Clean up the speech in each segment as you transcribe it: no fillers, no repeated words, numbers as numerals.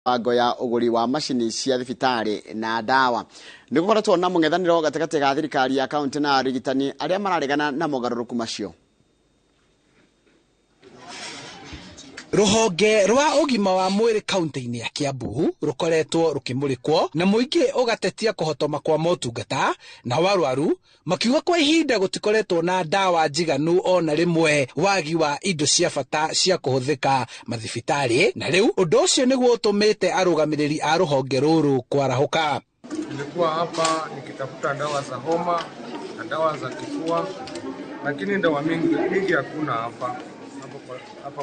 Bango ya uguri wa mashini cia thibitari na dawa nigukoretwo na mung'ethaniro gatagati ga thirikari ya kaunti na arigitani aria mararegana na mogaruruku macio. Ruhonge rwa ugima wa mwiri kaunti-ini ya Kiambu rukoretwo rukimurikwo na muingi ugatetia kuhotoma kwa motungata na warwaru makiuga kwa ihinda gutikoretwo na dawa njiganu ona rimwe wagi wa indo cia bata cia kuhuthika mathibitari na riu undu ucio niguo utumite arugamiriri a ruhonge ruru kwarahuka. Nilikuwa hapa nikitafuta dawa za homa na dawa za kifua, lakini dawa mingi hakuna hapa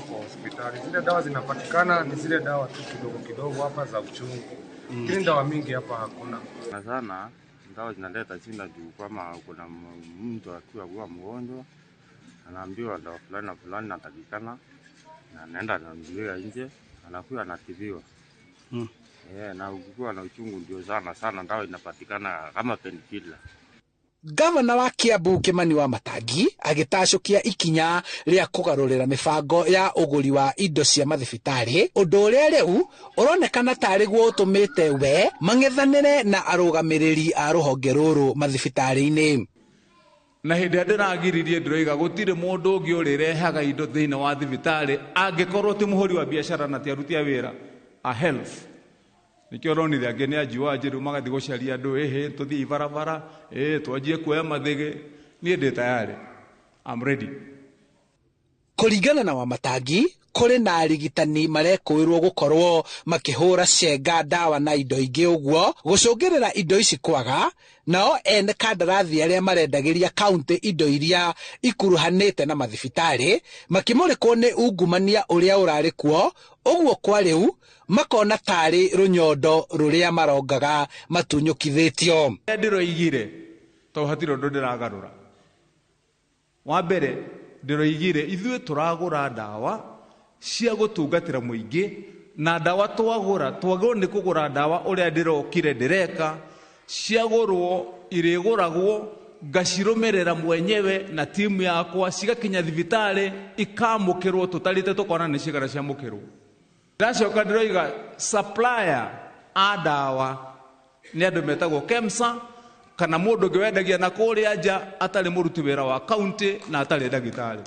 kwa hospitali. Zile dawa zinapatikana ni zile dawa tu kidogo hapa za uchungu. Lakini dawa mingi hapa hakuna. Sana dawa zinaleta shida juu kama kuna mtu akiwa mgonjwa anaambiwa dawa fulani inatakikana na anaenda ananunulia nje anakuwa anatibiwa. Na ukiwa na uchungu ndio sana dawa inapatikana kama painkiller. Gavana wa Kiambu Kimani wa Matangi agitacukia ikinya ria kugarurira mibango ya uguri wa indo cia mathibitari undu uria riu uronekana tari guo utumite we mang'ethanire na arugamiriri a ruhonge ruru mathibitari-ini. Na hindi ndiragiririe ndiroiga gutire mundu ungi urirehaga indo thiini wa thibitari angikorwo ti muhuri wa biashara na ti aruti a wira a health. Nikio ronire angeni ajiwa njiru magathi gucaria andu tuthii barabara twanjie kuoya mathige nie ndi tayari. I'm ready. Kuringana na wa Matangi kuri na arigitani marekuirwo gukorwo makihura cenga dawa na indo ingi uguo gucungirira indo ici kwaga nao ene kandarathi aria marendagiria kaunti indo iria ikuruhanite na mathibitari makimurikwo ni ungumania uria urari kuo uguo kwa riu makona tari runyondo ruria marongaga matunyukithitio. Ndiroigire to hatiro ndo ndiragarura wa mbere ndiroigire ithuĩ turagura dawa cia gutungatira muingi na dawa twagurwo ni kugura dawa uria ndirokire ndireka ciagurwo iriguragwo ngacirumirira mwenyewe na timu yakwa cigakinya thibitari ikamukirwo tutarite tukona ni cigara cia mukirwo. Ndacoka ndiroiga supplier a dawa ni andu metagwo KEMSA kana mundu ungi wendagia na kuria nja atari muruti wira wa kaunti na atari ndagitari.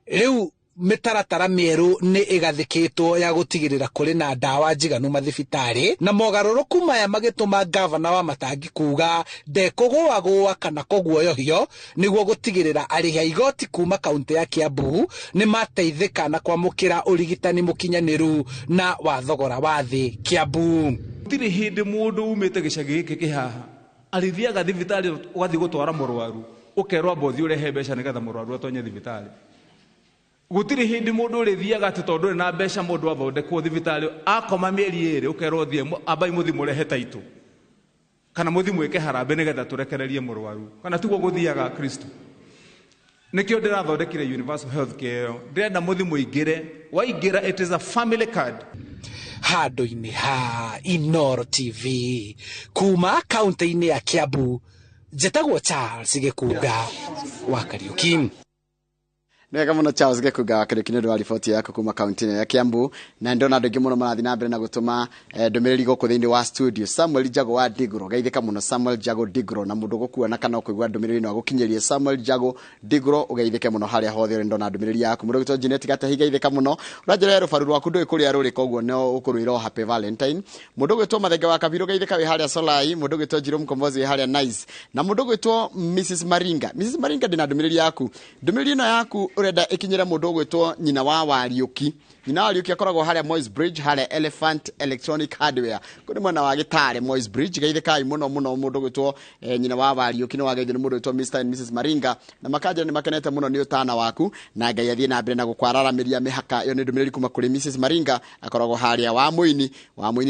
Riu mitaratara mieru ni igathikitwo ya gutigirira kuri na dawa njiganu mathibitari na mogaruruku maya magituma gavana wa Matangi kuga ndekugwagwa kana kugwoyohio niguo gutigirira arihi a igoti kuma kaunti ya Kiambu ni mateithika na kwamukira urigitani mukinyaniru na wa thogora wa thi Kiambu. Tiri hindi mundu umite gicagi giki kihaha arithiaga thibitari ugathi gutwara murwaru ukerwa bothi urehe mbeca nigetha murwaru atonye thibitari. Gutiri hindi mundu urithiaga ati tondu na mbeca mundu athondekwo thibitari akoma mieri iri ukerwo thie abai muthi murehe taitu kana muthi mwike harambe nigetha turekererie murwaru kana tiguo guthiaga Kristo. Nikio ndirathondekire universal health care ndirenda muthi muingire waingira it is a family card. Handu-ini ha Inoro TV kuma kaunti-ini ya Kiambu jetagwo Charles Gikuga wa Kariuki. Nega muno Charles Gikuga wa Kariuki ndio ripoti yako kuma kaunti ya Kiambu na ndio na ndogi muno marathi na mbere na gutuma ndomereri goko thindi wa studio. Samuel Jago wa Digro gaithika muno Samuel Jago Digro na mundu gukua na kana kuigwa ndomereri no gukinyerie Samuel Jago Digro ugaithike muno haria hothe ndo na ndomereri yako mundu gito Jeanette Gatahiga ithika muno urajera rufaru rwaku ndui kuria ruri koguo no ukuruira happy Valentine mundu gwitwo Mathenge wa Kabiru gaithika wi haria Solai mundu gwitwo Jerome Kombozi wi haria Nice na mundu gwitwo Mrs Maringa ndina ndomereri yaku ndomereri no yaku urenda ikinyira mundu gwitwo nyina wa Wariuki akoragwo haria Moy's Bridge haria Elephant Electronic Hardware kuri mwana wa Gitare Moy's Bridge gaithika muno mundu gwitwo nyina wa Wariuki no wagaithire mundu gwitwo Mr and Mrs Maringa na makaja ni makenete muno ni utana waku na Ngai athie na mbere na gukwararamiria mihaka yo ni ndumiriri kuma kuri Mrs Maringa akoragwo haria wa muini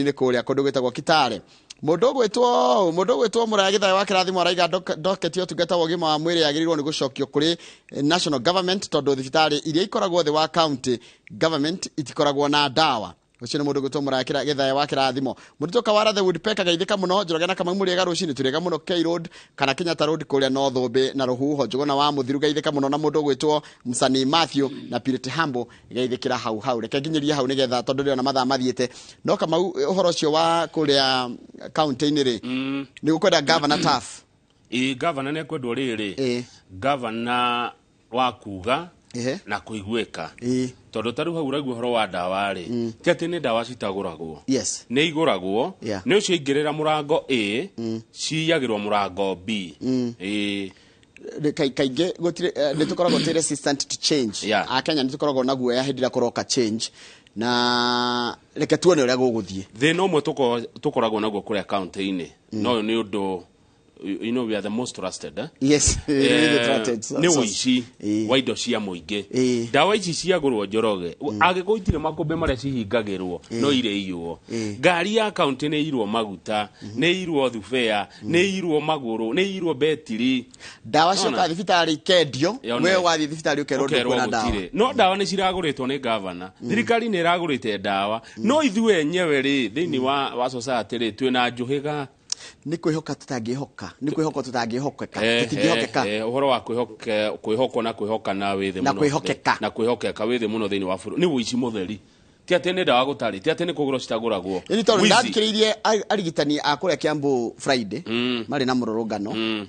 ni kuria kundu gwitagwo Kitare mundu gwitwo muragithae wa kirathimo araiga doketi otungata wogima wa mwiri yagirirwo ni gucokio kuri national government tondu thibitari iria ikoragwo the wa county government itikoragwo na dawa ucio ni mundu gutomura kira githaya wa kirathimo murito kawara the woodpecker gaithika muno njorogena kama muriega rucini turega muno K road kana Kenyatta road kuria no thumbi na ruhuho njogona wa muthiru gaithika muno na mundu gwitwo Msanii Matthew na Pirate Hambo gaithikira hau reke nginyiria hau nigetha tondu rio na mathaa mathiete no kama uhoro ucio wa kuria county-ini ri ni gukwenda governor tough governor ne kwendwo riri governor wa kuga na kuigweka tondu taru hau ragu horo wa dawa ri ti ati ni dawa citaguragwo ni iguragwo ni ucio ingirira murango A ciyagirwo murango B kainge gutire nitukoragwo tire resistant to change Kenya nitukoragwo naguo ya hindira kuroka change na reke tuone uria guguthie thina umwe tukoragwo naguo kuria county-ini no ni undu you know we are the most trusted yes really trusted ni wici wa indo cia muingi dawa ici ciagurwo njoroge agiguitire makombe maria cihingagirwo no ire iyuo ngari ya county ni irwo maguta ni irwo thufea ni irwo maguru ni irwo betiri dawa cia thibitari kendio we wathi thibitari ukerwo na dawa no dawa ni ciraguritwo ni governor thirikari ni iragurite dawa no ithuwe enyewe ri thiini wa society ri twina njuhiga ni kwihoka tutangihoka ni kwihoko tutangihokeka tutingihokeka uhoro wa kwihoko na kwihoka na withi muno na kwihokeka withi muno thiini wa buru ni wici mutheri ti ati ni dawa gutari ti ati ni kuguro citaguragwo ni tondu ndathikiririe arigitani akure Kiambu Friday mari na mururungano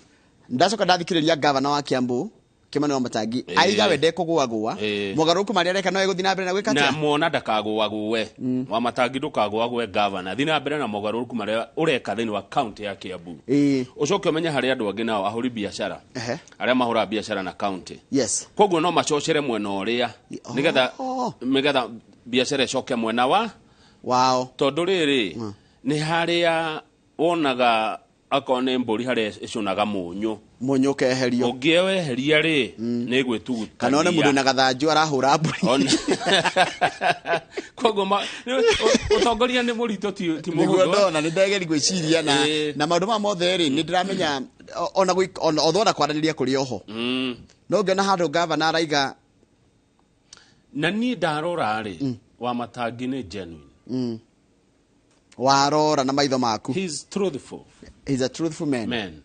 ndacoka ndathikiriria governor wa Kiambu Kimani wa Matangi aiga wende kugwagwa mugaruku mari areka no eguthina mbere na gwikate na muona ndakagwagwe wa Matangi ndukagwagwe governor thina mbere na mugaruku mari ureka thini wa county ya Kiambu ucoke umenya hari andu angi nao ahuri biashara aria mahura biashara na county koguo no macocere mwena uria nigetha biashara icoke mwena wao tondu riri ni haria wonaga akone mburi haria icunaga munyu keherio ongiewe heria ri ni gwituguta kana one mundu na gathanju arahura mburi koguo utongoria ni murito ti muhugo ndona ni ndegeri gwiciria na maundu ma mothe ri ni ndiramenya ona othona kwaraniria kuri oho no ngena handu governor araiga na ni ndarora ri wa Matangi ni genuine warora na maitho maku he's truthful he's a truthful man.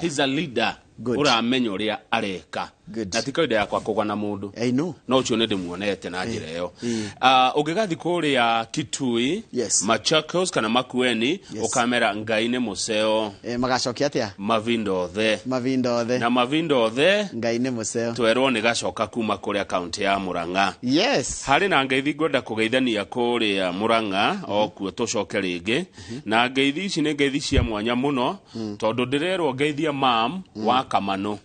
He's a leader uramenya uria areka na tikoide yakwa kugana mundu no ucio ni ndimuonete na njira iyo ugigathi kuria Kitui Machakos kana Makueni ukamera Ngaine Museo magacokia atia Mavindo the na Mavindo the Ngaine Museo twerwo ni gacoka kuma kuria county ya Murang'a hari na ngeithi gwenda kugeithania kuria Murang'a okuo tucoke ringi na ngeithi ici ni ngeithi cia mwanya muno tondu ndirerwo ngeithia mam wa Kamano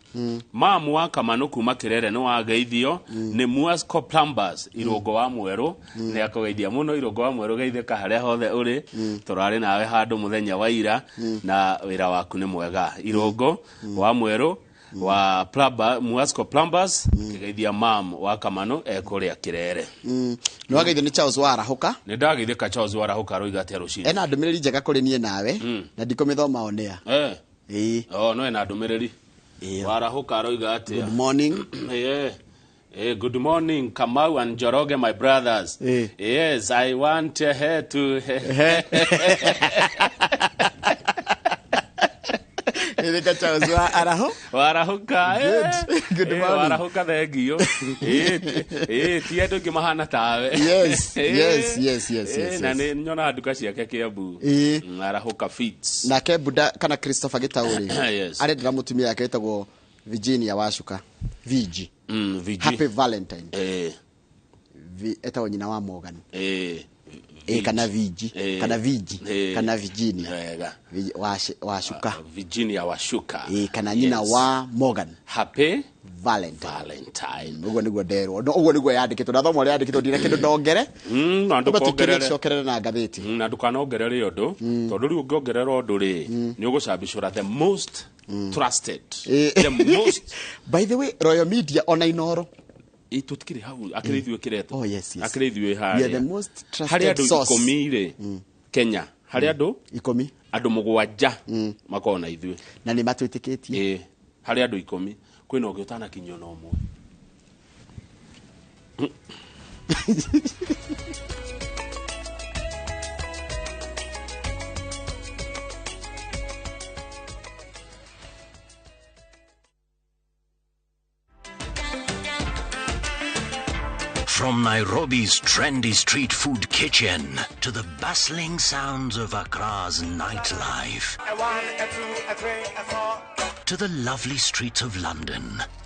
mam wa Kamano kuma Kirere no ageithio ni Muasco Plumbers Irogo wa Mweru ni akogeithia muno Irogo wa Mweru geithika haria hothe uri turari nawe handu muthenya wa ira na wira waku ni mwega Irogo wa Mweru wa plumber Muasco Plumbers geithia mam wa Kamano ekuria Kirere no ageithio ni Charles Warahuka ni ndageithika Charles Warahuka roiga ati rucini ena ndumiriri njega kuri nie nawe na ndikomithoma onea no ena ndumiriri Warahuka roiga ati good morning good morning Kamau and Joroge my brothers yes I want her to Nika Charles Warahuka good morning Warahuka thegio ti andu ngi mahana tawe yes na ni nyona nduka ciake Kiambu Warahuka fits na Kebuda kana Christopher Gitauri ari ndira mutumia yake etagwo Virginia Washuka Vigi happy Valentine etagwo nyina wa Morgan kana Vigi kana Virginia Washuka Virginia Washuka kana nyina wa Morgan happy Valentine ugo niguo nderwo ugo niguo yandikitwo na thomo yandikitwo ndire kindu ndongerere na ndukongerere cokerere na ngatheti na ndukanongerere undu tondu riu ngiongerera undu ri ni ugushabicura the most trusted the most by the way Royal Media ona Inoro tutikire hau akirithiwe kireto akirithiwe hari we are the most trusted source ikomire Kenya hari andu 10 andu mugwanja makona ithwe na ni matwitikitie hari andu 10 kwina ungi utana kinyo no mo From Nairobi's trendy street food kitchen to the bustling sounds of Accra's nightlife, to the lovely streets of London,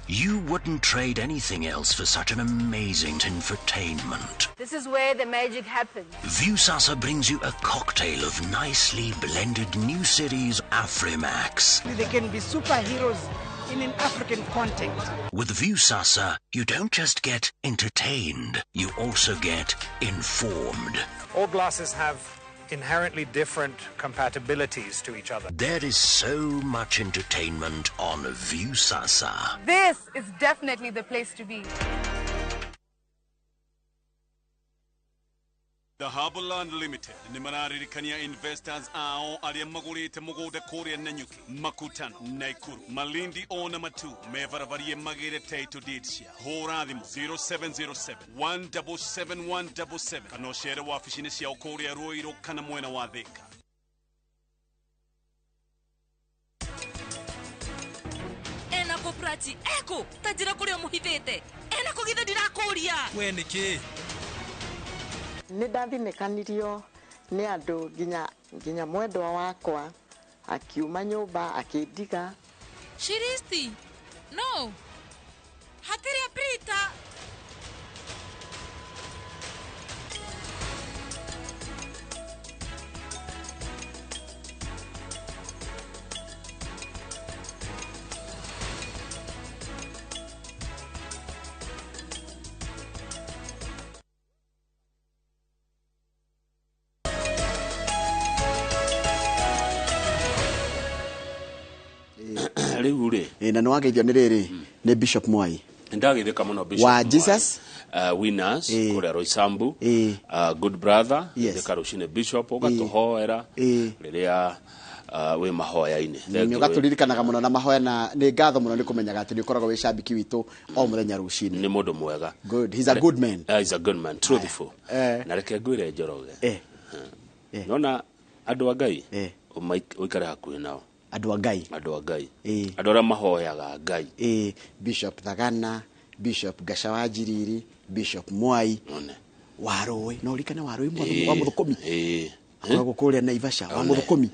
you wouldn't trade anything else for such an amazing entertainment. This is where the magic happens. Viusasa brings you a cocktail of nicely blended new series Afrimax. They can be superheroes in an African context. With Viusasa, you don't just get entertained, you also get informed. All glasses have inherently different compatibilities to each other. There is so much entertainment on Viusasa. This is definitely the place to be. The Harbourland Limited nimararikania investors ao alia magurite mugoda Korea Nanyuki Makutano Naikuru Malindi ona matu mevaravarie magere title deeds ya horadimo 0707 177 kanoshere wa afishinesi ya Korea Roiro kana mwena wa Thika. Ena koprati eko tajira kuri omuhithete ena kugithe ndirakuria we niki Nĩndathinĩkanirio nĩ andũ nginya mwendwa wakwa akiuma nyũmba akĩndiga. Shiristi no hatiria Peter Riure na no ageithio nĩ rĩrĩ nĩ Bishop Mwai ndagithika muno Bishop wa Jesus winners kuri Roysambu good brother thika rucine Bishop ugatuhoera riria we mahoya-ini nĩ ũgaturirikanaga muno na mahoya na nĩ ngatho muno nĩ kũmenyaga atĩ nĩ ũkoragwo wĩ cambiki witũ o mũthenya rucine nĩ mũndũ mwega good he's a good man he's a good man truthful na reke ngwire Njoroge nona andũ a Ngai uikare hakuhĩ nao andũ a Ngai andũ arĩa mahoyaga Ngai Bishop Thagana Bishop Gashawajiriri Bishop Mwai Warũĩ no rikana Warũĩ wa Mũthũkũmi akoragwo kũrĩa Naivasha wa Mũthũkũmi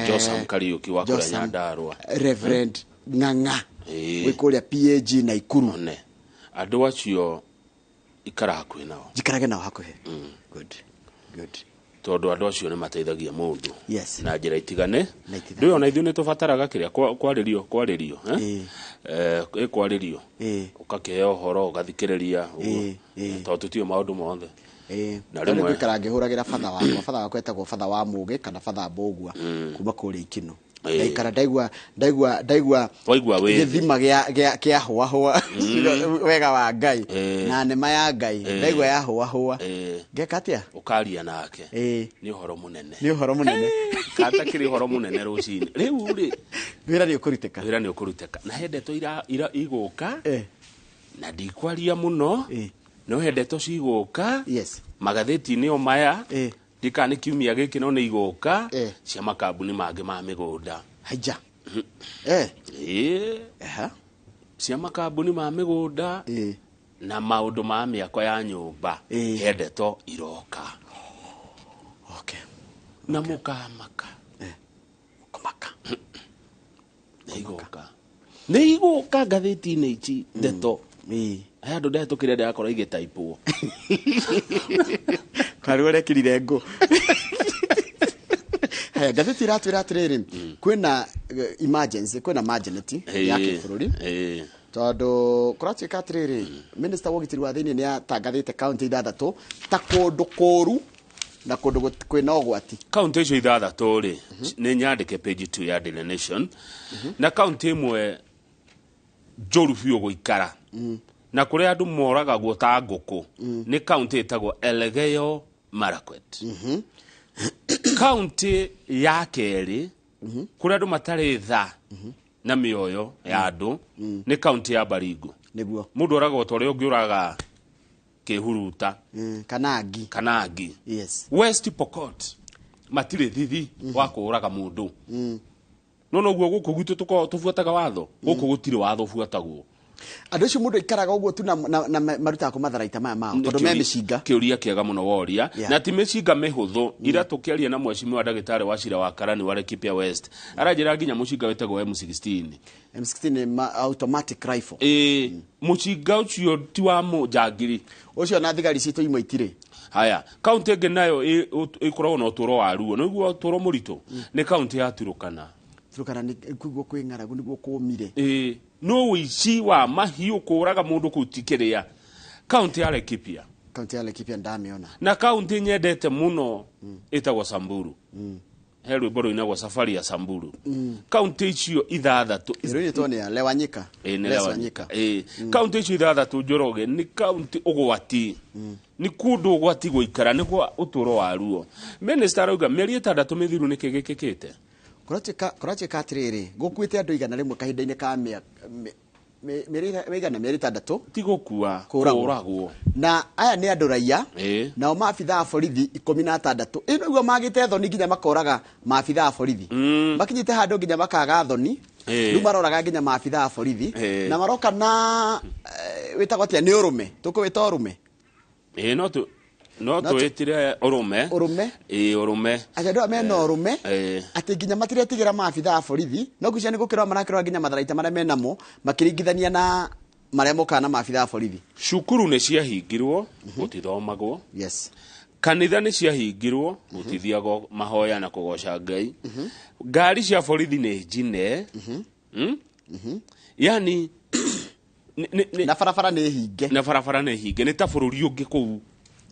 Josam Kariuki wa kũrĩa Nyandarua Reverend Ng'ang'a wĩ kũrĩa PAG na Ikuru andũ acio ikara hakuhĩ nao jikarage nao hakuhĩ good tondu andu acio ni mateithagia mundu na njira itigane ndio ona ithuĩ nĩ tũbataraga kĩrĩa kwarĩrio kwarĩrio ukakĩheo ũhoro ũgathikĩrĩria tondũ tũtiũĩ maũndũ mothe na rĩmwe ngĩkarangĩhũragĩra batha wakwa etagwo batha wa Mũgĩ kana batha Mbũgua kuma kũrĩa Ikino ndaikara ndaigua gĩthima gĩa hũa wega wa Ngai na nema ya Ngai ndaigua ya hũa ngeka atĩa ukaria nake nĩ ũhoro mũnene kata kĩrĩ ũhoro mũnene rũcinĩ rĩu rĩ wĩra nĩ ũkũrutĩka na hendeto igũka na ndikwaria mũno no hendeto cigũka magathĩti-inĩ o maya ndikani kiumia gĩkĩ no nĩ igũka cia makambuni mangĩ ma mĩgũnda haija cia makambuni ma mĩgũnda na maũndũ ma mĩako ya nyũmba hendeto iroka na mũkamaka nĩ igũka ngathĩti-inĩ ici ndeto andũ ndetũkĩre ndĩrakorwo igĩtaipwo karũ rekirire ngũ ngathĩti iratwĩra atĩrĩrĩ kwĩna emergency kwĩna marginity ya kĩbũrũri tondũ kũratuĩka atĩrĩrĩ minister wa ũgitĩri wa thĩinĩ nĩ atangathĩte kaunti 6 ta kũndũ kũũru na kũndũ kwĩna ũgwati kaunti icio 6 rĩ nĩ nyandĩke page 2 ya Daily Nation na kaunti ĩmwe njũru biũ gũikara na kũrĩa andũ moragagwo ta ngũkũ nĩ kaunti ĩtagwo Elgeyo Marakwet kaunti ya kerĩ kũrĩa andũ matarĩ tha na mĩoyo ya andũ nĩ kaunti ya Baringo nĩguo mũndũ oragwo ta ũrĩa ũngĩ ũraga kĩhuruta kanangi West Pokot matirĩ thithi wa kũũraga mũndũ no noguo gũkũ gwitũ tũbuataga watho gũkũ gũtirĩ watho buatagwo Andũ acio mũndũ ikaraga ũguo tu na marutaga kũmatharaita maya mao tondũ me mĩcinga. Kĩũria kĩega mũno woria na ti mĩcinga mĩhũthũ ira tũkĩaria na mheshimiwa ndagĩtarĩ wa Cira wa Karani wa Laikipia West aranjĩra nginya mũcinga wetagwo M16 automatic rifle. Mũcinga ũcio ti wa mũjangiri ũcio na thigari citũ imwe itirĩ. Haya kaunti ĩngĩ nayo ĩkoragwo na ũtũũro wa ruo nĩguo ũtũũro mũritũ nĩ kaunti ya Turukana. Turukana nĩ kuiguo kwĩ ng'aragu nĩguo kũũmire. No ũici wa mahiũ kũũraga mũndũ kũu ti kĩrĩa. Kaunti ya Laikipia. Kaunti ya Laikipia ndamĩona. Na kaunti nyendete mũno ĩtagwo Samburu. He rwĩmbo rũinagwo Safari ya Samburu. Kaunti icio ithathatũ. Rwĩtwo nĩ ya Lewanyika. Lewanyika. Kaunti icio ithathatũ Njoroge nĩ kaunti ũgwati. Nĩ kũndũ ũgwati gũikara nĩguo ũtũũro wa ruo. Minister arauga mĩeri 6 mĩthiru nĩkĩ gĩkĩkĩte. Kũratuĩka atĩrĩrĩ gũkuĩte andũ igana rĩmwe kahinda-inĩ ka mĩeri 6 ti gũkua kũragwo na aya nĩ andũ raia nao maabitha a borithi 16 ĩno nĩguo magĩte thoni nginya makoraga maabitha a borithi makinyĩte handũ nginya makaga thoni rĩu maroraga nginya maabitha a borithi na maroka na wĩtagwo atĩa nĩ ũrũme tũkũwĩta ũrũme no twĩtire ũrũme ũrũme andũ mena ũrũme atĩ nginya matiretigĩra maabitha a borithi no kucia nĩ gũkĩrwo marakĩrwo nginya matharaita marĩa menamo makĩringithania na marĩa mokaga na maabitha a borithi. Cukuru nĩ ciahingirwo gũtithomagwo. Kanitha nĩ ciahingirwo gũtithiagwo mahoya na kũgoca Ngai. Ngari cia borithi nĩ njine. Yani na barabara nĩ hinge. Nĩ ta bũrũri ũngĩ kũu.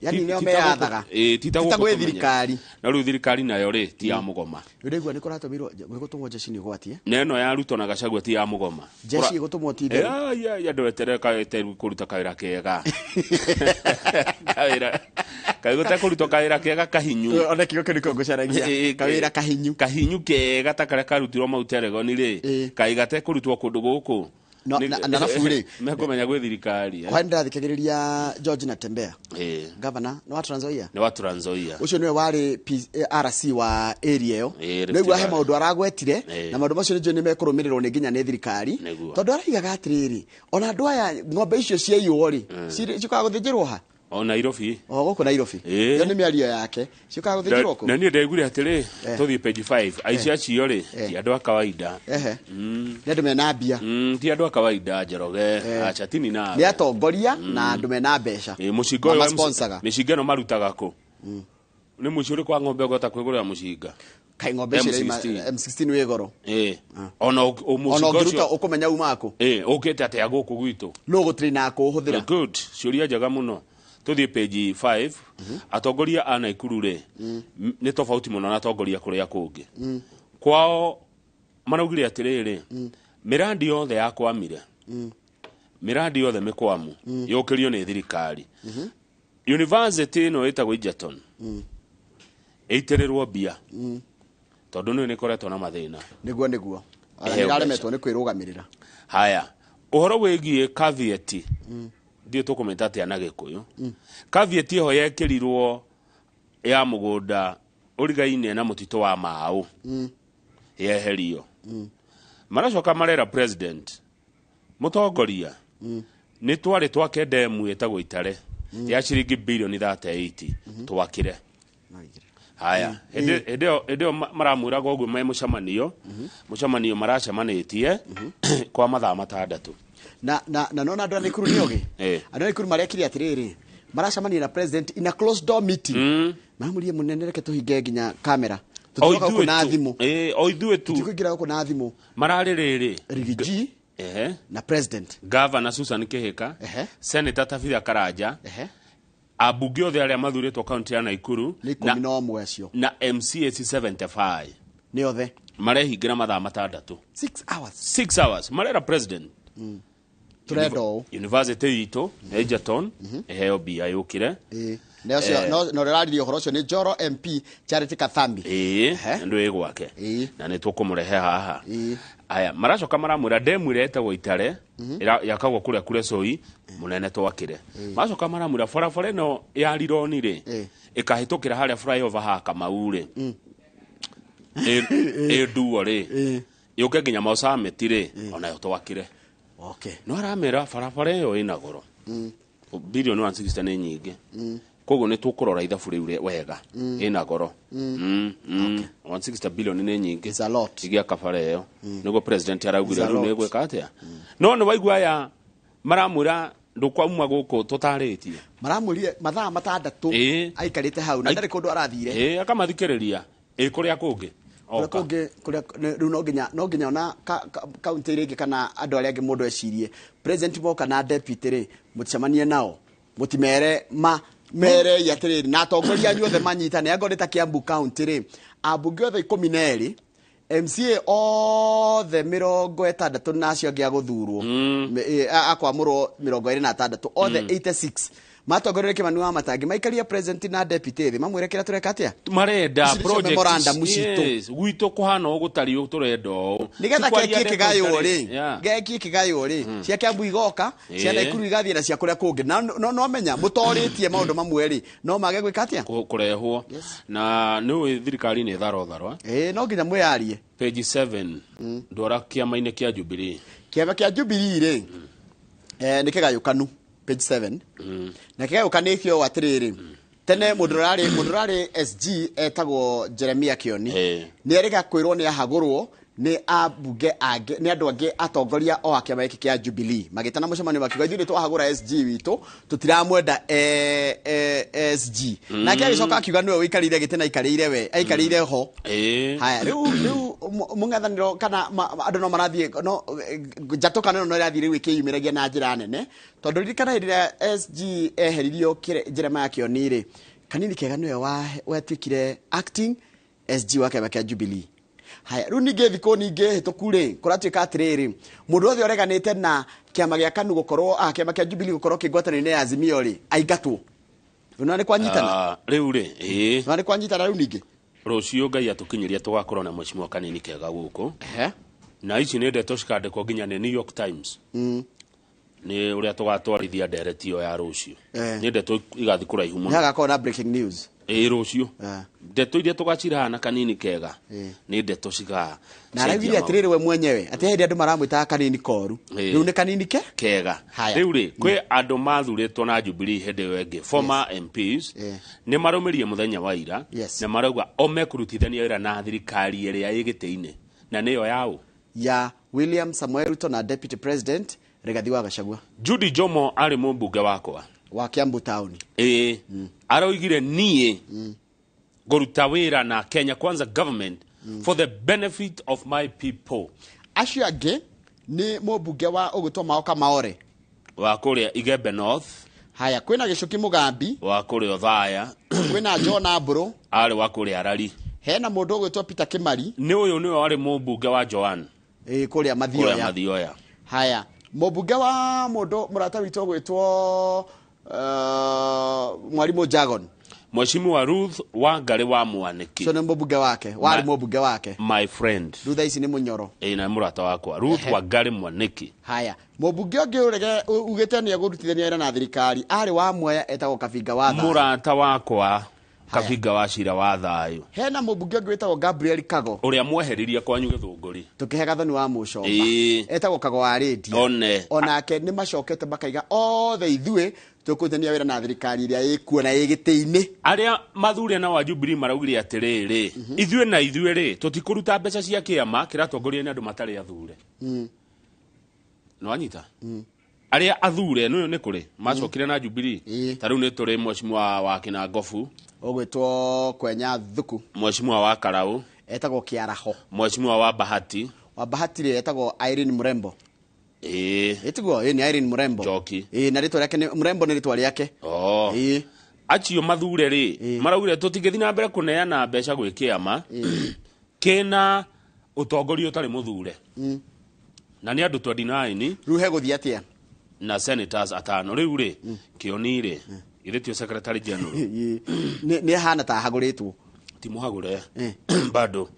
Yani nĩo meyathaga. Titagwo thirikari. Na rĩu thirikari nayo rĩ ti ya mũgoma. Ndĩraigua nĩ kũratũmirwo gũtũmwo jeshi nĩ ũgwatie. Na ĩno ya Ruto na Gachagua ti ya mũgoma. Jeshi gũtũmwo ti therũ. Ya ndewetereka kũruta kawĩra kega. Kawĩra kũruta kawĩra kega kahinyu. Ona kiugo kĩu nĩko ngũcaragia. Kawĩra kahinyu. Kahinyu kega ta karĩa karutirwo mau Teregoni rĩ. Kaigate kũrutwo kũndũ gũkũ. Na rafuri mekũmenya gwĩ thirikari. Kwa ndathikagĩrĩria George Natembea. Governor no wa Trans Nzoia. Nĩ wa Trans Nzoia. Ũcio nĩwe warĩ RC wa area ĩyo. Nĩguo he maũndũ aragwetire na maũndũ macio nĩ mekũrũmĩrĩrwo nĩ nginya nĩ thirikari. Tondũ araigaga atĩrĩrĩ ona andũ aya ng'ombe icio ciaiywo rĩ cikaga gũthĩnjĩrwo ha. O Nairobi. Gũkũ Nairobi. Iyo nĩ mĩario yake. Cikaga gũthĩnjĩrwo kũ. Na niĩ ndaiguire atĩrĩ tũthiĩ page 5 aici acio rĩ ti andũ a kawaida. Nĩ andũ mena mbia. Ti andũ a kawaida Njoroge. Acha tini na. Nĩ atongoria na andũ mena mbeca. Mũcinga ũyũ mĩcinga ĩno marutaga kũ. Nĩ mũici ũrĩ kwa ng'ombe ũgota kwĩgũrĩra mũcinga. Kai ng'ombe icio M16 wĩ goro. Ona mũcinga ũcio ũkũmenya uma kũ. Ũkĩte atĩa gũkũ gwitũ. No gũtirĩ na kũhũthĩra. Good. Ciũria njega mũno. Tuthi page 5 atongoria a Naikuru rĩ nĩ tofauti mũno na atongoria kũrĩa kũngĩ. Kwao maraugire atĩrĩrĩ miradi yothe yakwamire miradi yothe mĩkwamu yũkĩrio nĩ thirikari. University ĩno ĩtagwo Egerton ĩitĩrĩrwo mbia tondũ nĩ ĩkoretwo na mathĩna. Nĩguo araremetwo nĩ kwĩrũgamĩrĩra. Haya ũhoro wĩgiĩ caveat ndiyo tũkũmenta atĩa na Gĩkũyũ. Caveat ĩho yekĩrirwo ya mũgũnda ũrigaine na mũtitũ wa Maũ yeherio. Maracoka marera president mũtongoria nĩ twarĩ twake ndemu ĩtagwo Itare ya ciringi bilioni 38 twakire. Haya hĩndĩ maramwĩraga ũguo me mũcemanio maracemanĩtie kwa mathaa 6. Na nona andũ a Naikuru nĩ oge. Andũ a Naikuru marekire atĩrĩrĩ maracemania na president in a closed door meeting. Mamũrie mũnene reke tũhinge nginya kamera. Tũtoka gũkũ na thimũ. O ithuĩ tu. Tũkũingĩra gũkũ na thimũ. Mararĩ rĩrĩ. Rigiji na president. Governor Susan Kĩhĩka. Senator Tabitha Karanja. Abunge othe arĩa mathurĩtwo kaunti ya Naikuru. Nĩ 11 acio. Na MCAC 75. Nĩ othe. Marehingĩra mathaa 6. 6 hours. Marera president. Turendo University ito Egerton eheo bia yukire no rarĩrio horo cio nĩ Njoro MP Charity Kathambi ndio egwake na nĩ tũkũmũrehe haha. Aya maracoka maramwĩra ndemu ĩretagwo Itare yakagwo kũrĩa kure Soi mũnene twakire. Maracoka maramwĩra barabara ĩno ya Rironi rĩ ĩkahĩtũkĩra harĩa flyover ha Kamau rĩ nduo rĩ yũke nginya Mau Summit rĩ onayo twakire. Okay. No aramera barabara ĩyo ĩna goro. Bilioni 160 nĩ nyingĩ. Koguo nĩ tũkũrora ithabu rĩu wega. Ĩna goro. 160 billion nĩ nyingĩ. It's a lot. Igĩaka bara ĩyo. Nĩguo president araugire rĩu nĩ gwĩka atĩa. No nĩ waigua aya maramwĩra ndũkwauma gũkũ tũtarĩtie. Maramwĩrire mathaa 6 aikarĩte hau na ndarĩ kũndũ arathire. Akamathikĩrĩria. Kũrĩa kũngĩ. Rĩu no nginya ona kaunti rĩngĩ kana andũ arĩa angĩ mũndũ ecirie president moka na deputy rĩ mũticemanie nao mũtimere mere yatirĩri na atongoria anyuothe manyitane angoreta Kiambu county rĩ ambunge othe 12 MCA othe 60 nacio angĩ agũthurwo akwamũrwo 26 othe 86 matongoria Kimani wa Matangi maikaria president na deputy thĩ mamwĩre kĩrĩa tureka atĩa marenda project gwitũ kuhana ũgũtari turenda ũũ nigetha geki kigayo rĩ cia Kiambu igoka cia Naikuru igathiĩ na cia kũrĩa kũngĩ no menya mũtorĩtie maũndũ mamwe rĩ no mage gwĩka atĩa kũrehwo na nĩ thirikari nĩ tharotharwa no nginya mwĩyarie page 7 ndora kĩama-inĩ kĩa Jubilee kĩama kĩa Jubilee rĩ nĩ kĩgayũkanu page 7 na kĩgayũkanĩtio atĩrĩrĩ tene mũndũrarĩ SG etagwo Jeremia Kioni nĩ erĩga kwĩrwo nĩ ahagũrwo nĩ ambunge angĩ nĩ andũ angĩ atongoria o akĩama gĩkĩ kĩa Jubilee magĩtana mũcemanio makiuga ithuĩ nĩ twahagũra SG witũ tũtiramwenda SG nake agĩcoka akiuga nĩwe wĩikarĩire gĩtĩ na aikarĩire ho haya rĩu mũng'ethanĩro kana andũ no marathiĩ no njatũkanĩro no ĩrathiĩ rĩu ĩkĩyumĩragia na njĩra nene tondũ ririkana hĩndĩ ĩrĩa SG eheririo Jeremiah Kioni rĩ kanini kega nĩwe watuĩkire acting SG wa kĩama kĩa Jubilee. Haya rĩu ningĩ thikũ ningĩ hĩtũku rĩ kũratuĩka atĩrĩrĩ mũndũ othe ũreganĩte na kĩama gĩa KANU gũkorwo kĩama kĩa Jubilee gũkorwo kĩngwatanĩro-inĩ ya Azimio rĩ aingatwo nĩ nĩ kwanyitana rĩu rĩ nĩ kwanyitana rĩu ningĩ rũciũ Ngai atũkinyiria tũgakorwo na mheshimiwa kanini kega gũkũ na ici nĩ ndeto cikandĩkwo nginya nĩ New York Times nĩ ũrĩa tũgatwarithia ndereti ĩyo ya rũciũ nĩ ndeto igathiĩ kũraihu mũno nĩagakorwo na breaking news rũciũ ndeto iria tũgacirahana kanini kega nĩ ndeto ciga na araugire atĩrĩrĩ we mwenyewe atĩ hĩndĩ andũ maramwĩtaga kanini koru rĩu nĩ kanini kega rĩu rĩ kwĩ andũ mathurĩtwo na Jubilee hĩndĩ ĩyo ĩngĩ former MPs nĩ marũmĩrĩire mũthenya wa ira na marauga o mekurutithania wĩra na thirikari ĩrĩa ĩ gĩtĩ-inĩ na nĩyo yaũ ya William Samuel Ruto na Deputy President Rigathi wa Gachagua. Judy Jomo arĩ mũmbunge wakwa wa Kiambu town aroigire niĩ ngũruta wĩra na Kenya Kwanza government for the benefit of my people. Acio angĩ nĩ mũmbunge wa ũgũtwo Maoka Maore wa kũrĩa Igembe North. Haya kwĩna Gĩcũki Mũgambi wa kũrĩa Othaya kwĩna John Abro arĩ wa kũrĩa Arari hena mũndũ ũgũtwo Peter Kimari nĩ ũyũ nĩwe warĩ mũmbunge wa Joan kũrĩa Mathioya. Haya mũmbunge wa mũndũ mũrata witũ ũgũtwo Mwalimu Jagon Mheshimiwa Ruth Wangari wa Mwaniki so nĩ mũmbunge wake warĩ mũmbunge wake my friend Ruth ici nĩ mũnyoro na mũrata wakwa Ruth Wangari Mwaniki. Haya mũmbunge ũngĩ ũrege ugĩte nĩ agũrutithania wĩra na thirikari arĩ wa Mwea etagwo Kabinga wa Thayũ mũrata wakwa Kabinga wa Cira wa Thayũ. Hena mũmbunge ũngĩ wĩtagwo Gabriel Kago ũrĩa mweheririe kwanyu Gĩthũngũri tũkĩhe Gathoni wa Mũcomba etagwo Kago wa Radio onake nĩ macokete makaiga othe ithuĩ tũkũrutithania wĩra na thirikari ĩrĩa ĩkuona ĩ gĩtĩ-inĩ. Arĩa mathure na wa Jubilee maraugire atĩrĩrĩ ithuĩ na ithuĩ rĩ tũtikũruta mbeca cia kĩama kĩratongorio nĩ andũ matarĩ athure no anyita arĩa athure nĩ kũrĩ macokire na Jubilee ta rĩu nĩ tũrĩ mheshimiwa wa Kinangofu ũgwĩtwo Kwenya Thuku mheshimiwa wa Karau etagwo Kiaraho mheshimiwa wa Bahati rĩ etagwo Irene Murembo etigwo nĩ Irene Murembo Joki na rĩtwa rĩake Murembo nĩ rĩtwa rĩake acio mathure rĩ maraugire tũtingĩthiĩ na mbere kũneana mbeca gwĩ kĩama kĩna ũtongoria ũtarĩ mũthure na nĩ andũ 29 rĩu hegũthiĩ atĩa na senators 5 rĩu rĩ Kioni rĩ irĩtio secretary general nĩ ahana ta hagũrĩtwo ti mũhagũre bado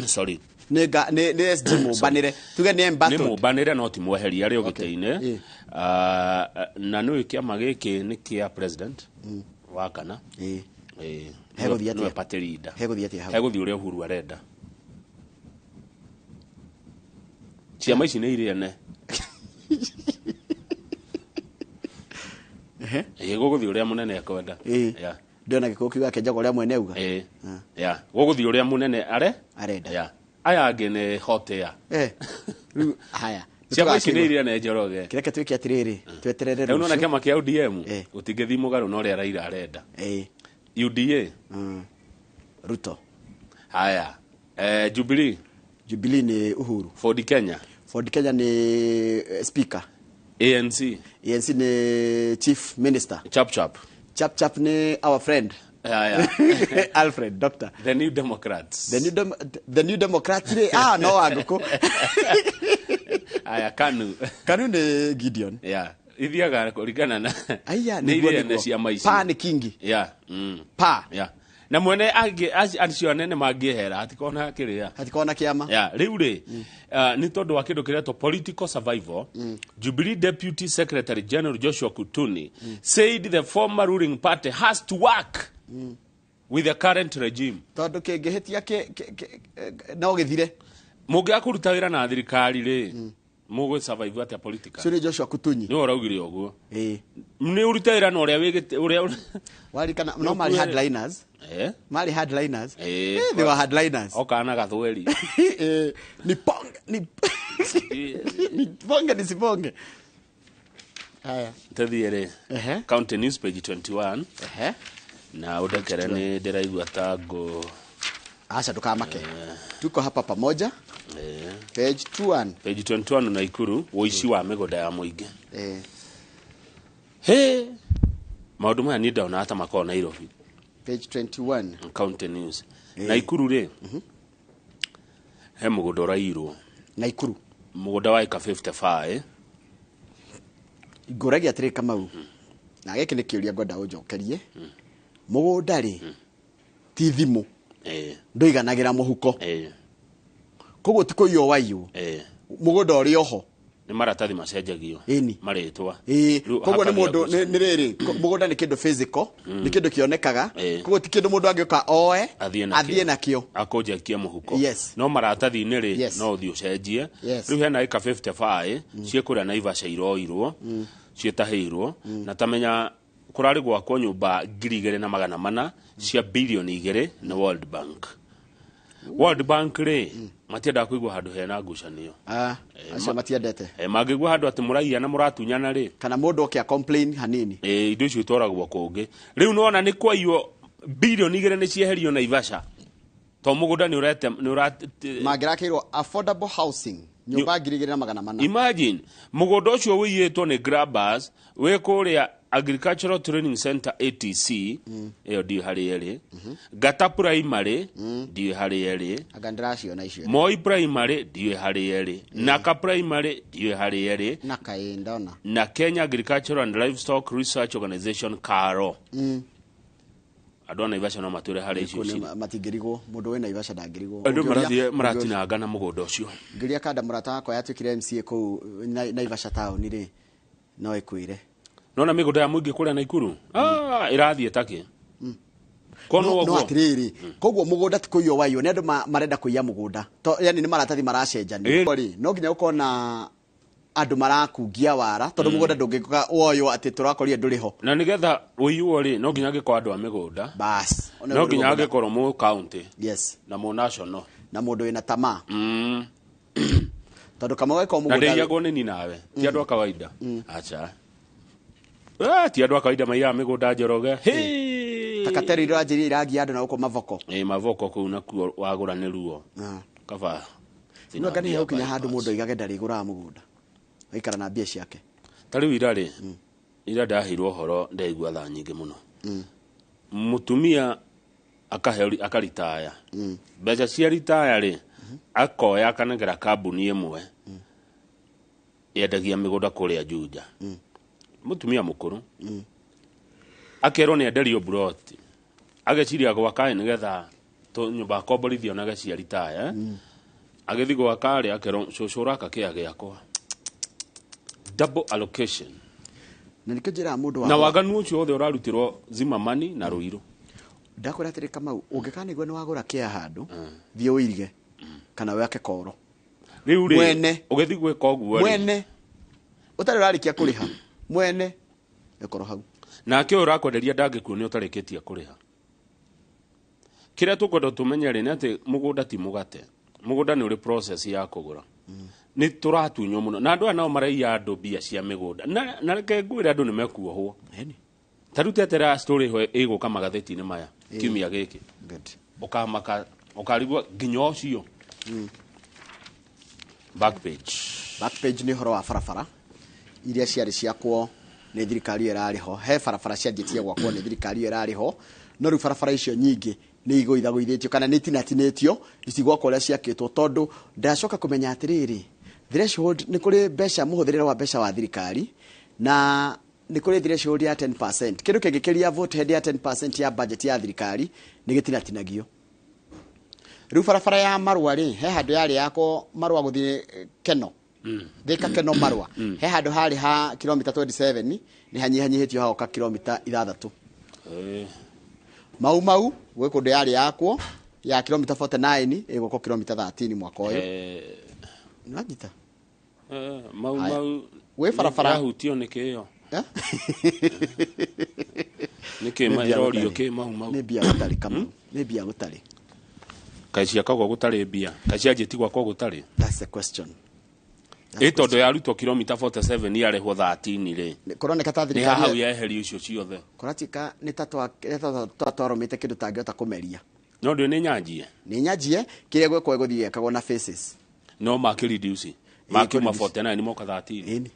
sorry nĩ SG mũbanĩre tuge nĩ embattled nĩ mũbanĩre no ti mweheria arĩ ũgĩtĩ-inĩ na nĩ kĩama gĩkĩ nĩ kĩa president wa kana hegũthiĩ atĩa party leader hegũthiĩ ũrĩa Uhuru arenda ciama ici nĩ irĩ ene Guguthi uria munene akwenda. Ndona gikuo kiuga kenjaga uria mwene uga. Guguthi uria munene arenda. Aya angi ni hot air. Haya. Ciama ici nĩ iria na Njoroge. Kireke twike atiriri tweterere rũciũ. Unaona kĩama kĩa ODM utingithi mũgarũ na ũrĩa Raila arenda. UDA Ruto. Haya. Jubilee ni Uhuru. Ford Kenya ni speaker. ANC ni chief minister. Chap ni our friend. Alfred, doctor. The New Democrats. The New Democrats. No aguko. Aya Kanu ni Gideon. Ithiaga kũringana na ni iria na ciama ici. Pa ni kingi. Pa. Na mwene acio anene mangĩhera hatikona kĩama. Rĩu rĩ nĩ tondũ wa kĩndũ kĩretwo political survival. Jubilee Deputy Secretary General Joshua Kutuni said the former ruling party has to work with the current regime. Tondũ kĩngĩhĩtia no gĩthire. Mũngĩakũruta wĩra na thirikari rĩ mũgũ survive atia political. Sio Joshua Kutunyi. Nĩ ũraugire ũguo. Nĩ ũruta wĩra na ũrĩa warikana no mali headliners. Mali headliners. They were headliners. Okana gathweri. Ni siponge. Haya. Tethiere. County News page 21. Na udekere ni ndiraigua tango. Acha tukamake. Tuko hapa pamoja. Page 21. Page 21 Naikuru woici wa mĩgũnda ya mũingĩ. Maũndũ maya nĩ ndaona hata makao Nairobi. Page 21 County News. Naikuru rĩ. He mũgũnda ũrairwo. Naikuru. Mũgũnda wa eka 55. Ngoragia atĩrĩ Kamau. Na gĩkĩ nĩ kĩũria ngwenda ũnjokerie. Mũgũnda rĩ. Ti thimũ. Ndũiganagĩra mũhuko. Koguo ti kũiywo waiywo. Mũgũnda ũrĩ oho. Nĩ maratathi macenjagio. Marĩtwa. Koguo nĩ mũndũ nĩ rĩrĩ mũgũnda nĩ kĩndũ physical, nĩ kĩndũ kĩonekaga. Koguo ti kĩndũ mũndũ angĩoka oe athiĩ nakĩo. Akũnjakia mũhuko. No maratathi-inĩ rĩ no ũthiĩ ũcenjie. Rĩu hena eka 55 ciĩkũrĩa Naivasha iroirwo, ciĩtahĩirwo na tamenya kũrarĩ gwakwo nyũmba 2,400 cia bilioni 2 na World Bank. World Bank rĩ matienda kũigua handũ hena ngucanio. Acio matiendete. Mangĩgua handũ atĩ mũraiya na mũratunyana rĩ kana mũndũ oke complain hanini. Indo icio itwaragwo kũngĩ. Rĩu nona nĩ kwaiywo bilioni 2 nĩ cieherio Naivasha. To mũgũnda nĩ ũrate mangĩrakĩirwo affordable housing nyũmba 2,400. Imagine mũgũnda ũcio wĩiyĩtwo nĩ grabbers wĩ kũrĩa Agricultural Training Center ATC ĩyo ndiyo harĩ ĩrĩ. Gata Primary ndiyo harĩ ĩrĩ. Agandracio na icio. Moi Primary ndiyo harĩ ĩrĩ. Naka Primary ndiyo harĩ ĩrĩ. Naka ndona. Na Kenya Agricultural and Livestock Research Organization KARO. Andũ a Naivasha no matũre harĩ icio ici. Matingĩrigwo mũndũ wĩ Naivasha ndangĩrigwo. Andũ maratinanga na mũgũnda ũcio. Ngĩria kanda mũrata wakwa yatuĩkire MCA kũu Naivasha town rĩ no ĩkwĩre. Nona mĩgũnda ya mũingĩ kũrĩa Naikuru ĩrathiĩ takĩ. No atiriri koguo mũgũnda ti kũiywo waiywo nĩ andũ marenda kũiya mũgũnda. Yani nĩ maratathi maracenjania. No nginya ũkorwo na andũ marakungia wara tondũ mũgũnda ndũngĩka woywo atĩ tũrakorire ndũrĩ ho. Na nĩgetha ũiywo rĩ no nginya angĩkorwo andũ a mĩgũnda. Bas. No nginya angĩkorwo mũ county. Na mũ national. Na mũndũ wĩna tamaa. Tondũ kama weka mũgũnda. Na ndĩyagwo nĩ ni nawe. Ti andũ a kawaida. Acha. Ti andũ a kawaida maiya mĩgũnda Njoroge. Takateri iranjĩria iragia andũ na gũkũ mavoko. Mavoko kũu nakuo wagũra nĩ ruo. Kaba. No ngani ya ũkinya handũ mũndũ aigage ndarĩgũraga mũgũnda. Aikara na mbia ciake. Tarĩu ira rĩ. Ira ndahirwo horo ndaigua tha nyingĩ mũno. Mutumia akaritaya. Mbeca cia ritaya rĩ akoya akanengera kambuni ĩmwe. Yendagia mĩgũnda kũrĩa Juja. Mutumia mũkũrũ. Akerwo nĩ enderio buroti. Ageciria gwaka nĩgetha nyũmba akomborithio na cia ritaya. Agĩthi gwaka rĩ akerwo cũcũ ũraka kĩa gĩakwa. Double allocation. Na nikĩnjĩra mũndũ wa na waganu ũcio othe ũrarutirwo Zimamani na Ruiru. Ndakwĩra atĩrĩ Kamau ũngĩkanigua nĩ wagũra kĩa handũ thiĩ ũirige kana wake koro. Rĩu rĩ ũgĩthi gwĩka ũguo rĩ. Mwene utari rarikia kuriha mwene ekoro hau na kä å rakwenderia ndangäkuo nä å tarä kä tie kå rä ha kä rä a tå kwenda tå menyerä nä atä må gå nda ti må gate må gå nda nä å rä process ya kå gå ra nä tå ratunywo må no na andå aya nao maraiya andå mbia cia mä gå nda na reke ngwä re andå nä mekuohwo tarä u tetera story ho ä gå ka magathä-inä maya kiumia gä kä å kamaka å karigwo nginya å cio back page nä horo wa barabara iria ciarä ciakwo nä thirikari ärarä ho he barabara cianjätie gwakwo nä thirikari ärarä ho no rä u barabara icio nyingä nä igåithagåithä tio kana nä tinatinä tio icigwakwo å rä a ciakä two tondå ndacoka kå menya atä rä rä nä kå rä mbeca må hå thä rä re wa mbeca wa thirikari na nä kå rä threshold ya 10%. kä ndå kä ngä kä ria vote head ya 10% ya budget ya thirikari nä gä tinatinagio rä u barabara ya marwa rä he handå yarä yakwo marwa gå thiä keno thika keno marwa he handå harä ha kilomita 27 nä hanyihanyihä tio hagoka kilomita 6 mau gwä kå ndå yarä yakwo ya kilomita 49 ä gå kilomita 13 mwaka å yå nanyita gwä barabara yahutio nä kä yo nä kä marorio kä mau nä mbia gå tarä kamau nä mbia gå tarä kaä ciakagwo gå tarä mbia kaä cianjä ti gwakwo gå tarä ä tondå yarutwo kilomita 47 yarehwo 13 rä koroneka ta nä hahau yeheri icio ciothe koratika nä ta twarå kä ndå tangä hota kå meria no ndå nä nyanjie kä rä a gwäkwo gå thiä ekagwo na faces no makä reduce makiuma 49 moka 13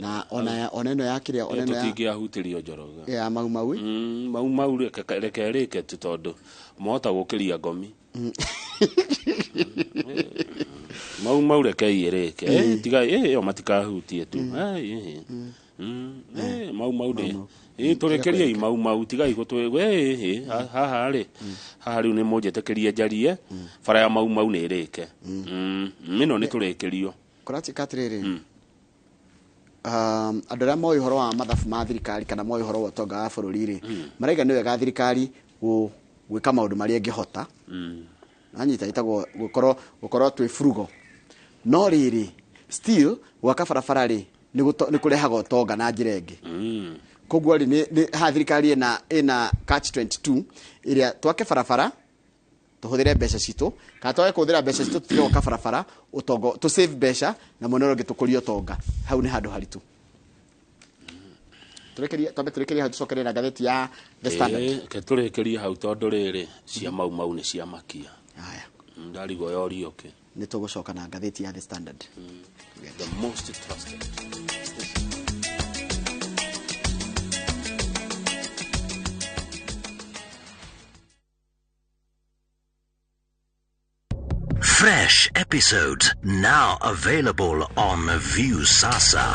na ona ino ya kä rä a ona tå tingä ahutä rio njoroga ya mau reke rä ke tondå mohota gå kä ria ngomi mau rekei rä ke tiga ä matikahutie tu mau tå rä kä riei mau tigai gå twä haha rä haha rä u nä må njä tä kä rie njarie bara ya mau nä rä ke mä no nä tå rä kä rio kåratika atä rä rä andå arä a moä å horo wa mathabu ma thirikari kana moä å horo wa ũtonga wa bå rå ri rä maraiga nä wega thirikari gwä ka maå ndå marä a ĩngä hota nanyita itagwo gå korwo twä frugal no rä rä still gwaka barabara rä nä kå rehaga ũtonga na njä ra ĩngĩ koguo rä ha thirikari ĩna catch 22 ä rä a twake barabara tå hå thä re mbeca citå kana twage kå hå thä ra mbeca citå tå tige gwaka barabara tå save mbeca na mwena å rä å ngä tå kå ria ũtonga hau nä handå haritå twambe tå rä kä rie hau tå cokerere na ngathäti ya The Standard ke tå rä kä rie hau tondå rä rä cia mau nä cia makia ndarigwo yorio kä nä tå gå coka na ngathäti ya The Standard the most trusted Fresh episodes now available on Viusasa.